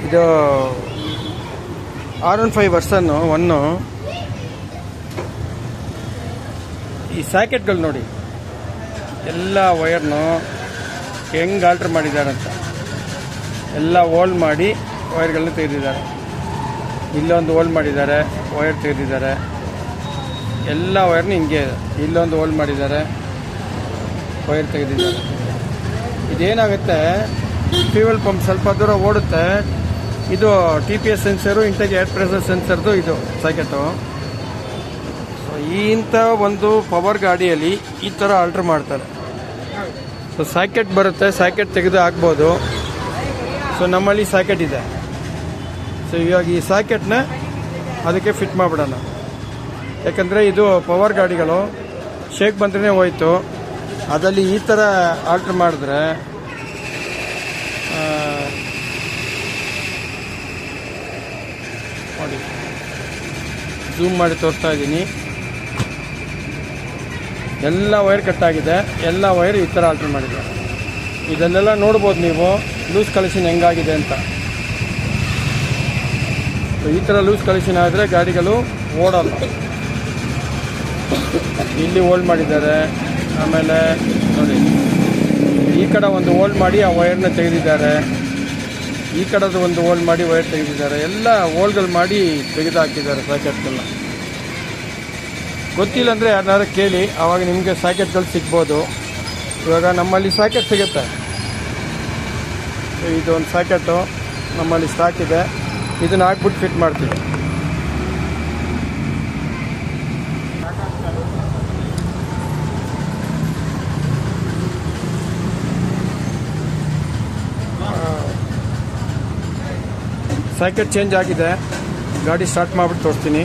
ಇದು R15 ವರ್ಷನ್ನು one. ಈ ಸ್ಯಾಕೆಟ್ಗಳು ನೋಡಿ, ಎಲ್ಲ ವೈರ್ನು ಹೆಂಗೆ ಆಲ್ಟ್ರ್ ಮಾಡಿದ್ದಾರೆ ಅಂತ. ಎಲ್ಲ ಹೋಲ್ಡ್ ಮಾಡಿ ವೈರ್ಗಳನ್ನ ತೆಗೆದಿದ್ದಾರೆ. ಇಲ್ಲೊಂದು ಹೋಲ್ಡ್ ಮಾಡಿದ್ದಾರೆ, ವೈರ್ ತೆಗೆದಿದ್ದಾರೆ. ಎಲ್ಲ ವೈರ್ನು ಹಿಂಗೆ ಇದೆ. ಇಲ್ಲೊಂದು ಹೋಲ್ಡ್ ಮಾಡಿದ್ದಾರೆ, ವೈರ್ ತೆಗೆದಿದ್ದಾರೆ. ಇದೇನಾಗುತ್ತೆ, ಫ್ಯೂಯಲ್ ಪಂಪ್ ಸ್ವಲ್ಪ ದೂರ ಓಡುತ್ತೆ. ಇದು TPS ಸೆನ್ಸರು, ಇಂಟೇಜ್ ಏರ್ ಪ್ರೆಷರ್ ಸೆನ್ಸರ್ದು ಇದು ಸಾಕೆಟು. ಸೊ ಇಂಥ ಒಂದು ಪವರ್ ಗಾಡಿಯಲ್ಲಿ ಈ ಥರ ಆಲ್ಟ್ರ್ ಮಾಡ್ತಾರೆ. ಸೊ ಸಾಕೆಟ್ ಬರುತ್ತೆ, ಸಾಕೆಟ್ ತೆಗೆದು ಹಾಕ್ಬೋದು. ಸೊ ನಮ್ಮಲ್ಲಿ ಸಾಕೆಟ್ ಇದೆ. ಸೊ ಇವಾಗ ಈ ಸಾಕೆಟ್ನ ಅದಕ್ಕೆ ಫಿಟ್ ಮಾಡಿಬಿಡೋಣ. ಯಾಕಂದರೆ ಇದು ಪವರ್ ಗಾಡಿಗಳು ಶೇಕ್ ಬಂದ್ರೆ ಹೋಯ್ತು. ಅದರಲ್ಲಿ ಈ ಥರ ಆಲ್ಟ್ರ್ ಮಾಡಿದ್ರೆ ನೋಡಿ, ಝೂಮ್ ಮಾಡಿ ತೋರಿಸ್ತಾ ಇದ್ದೀನಿ. ಎಲ್ಲ ವೈರ್ ಕಟ್ಟಾಗಿದೆ, ಎಲ್ಲ ವೈರ್ ಈ ಥರ ಆಲ್ಟ್ರ್ ಮಾಡಿದ್ದಾರೆ. ಇದನ್ನೆಲ್ಲ ನೋಡ್ಬೋದು ನೀವು, ಲೂಸ್ ಕಲೆಕ್ಷನ್ ಹೆಂಗಾಗಿದೆ ಅಂತ. ಈ ಥರ ಲೂಸ್ ಕಲೆಕ್ಷನ್ ಆದರೆ ಗಾಡಿಗಳು ಓಡಲ್ಲ. ಇಲ್ಲಿ ಹೋಲ್ಡ್ ಮಾಡಿದ್ದಾರೆ. ಆಮೇಲೆ ನೋಡಿ, ಈ ಕಡೆ ಒಂದು ಹೋಲ್ಡ್ ಮಾಡಿ ಆ ವೈರ್ನ ತೆಗೆದಿದ್ದಾರೆ. ಈ ಕಡೆದು ಒಂದು ಹೋಲ್ಡ್ ಮಾಡಿ ವೈರ್ ತೆಗೆದಿದ್ದಾರೆ. ಎಲ್ಲ ಹೋಲ್ಡ್ಗಳು ಮಾಡಿ ತೆಗೆದು ಹಾಕಿದ್ದಾರೆ ಸಾಕೆಟ್ಗಳನ್ನ. ಗೊತ್ತಿಲ್ಲ ಅಂದರೆ ಯಾರನ್ನಾರು ಕೇಳಿ, ಆವಾಗ ನಿಮಗೆ ಸಾಕೆಟ್ಗಳು ಸಿಗ್ಬೋದು. ಇವಾಗ ನಮ್ಮಲ್ಲಿ ಸಾಕೆಟ್ ಸಿಗುತ್ತೆ. ಇದೊಂದು ಸಾಕೆಟು ನಮ್ಮಲ್ಲಿ ಸ್ಟಾಕ್ ಇದೆ. ಇದನ್ನು ಹಾಕ್ಬಿಟ್ಟು ಫಿಟ್ ಮಾಡ್ತೀವಿ. ಸಾಕೆಟ್ ಚೇಂಜ್ ಆಗಿದೆ. ಗಾಡಿ ಸ್ಟಾರ್ಟ್ ಮಾಡಿಬಿಟ್ಟು ತೋರಿಸ್ತೀನಿ.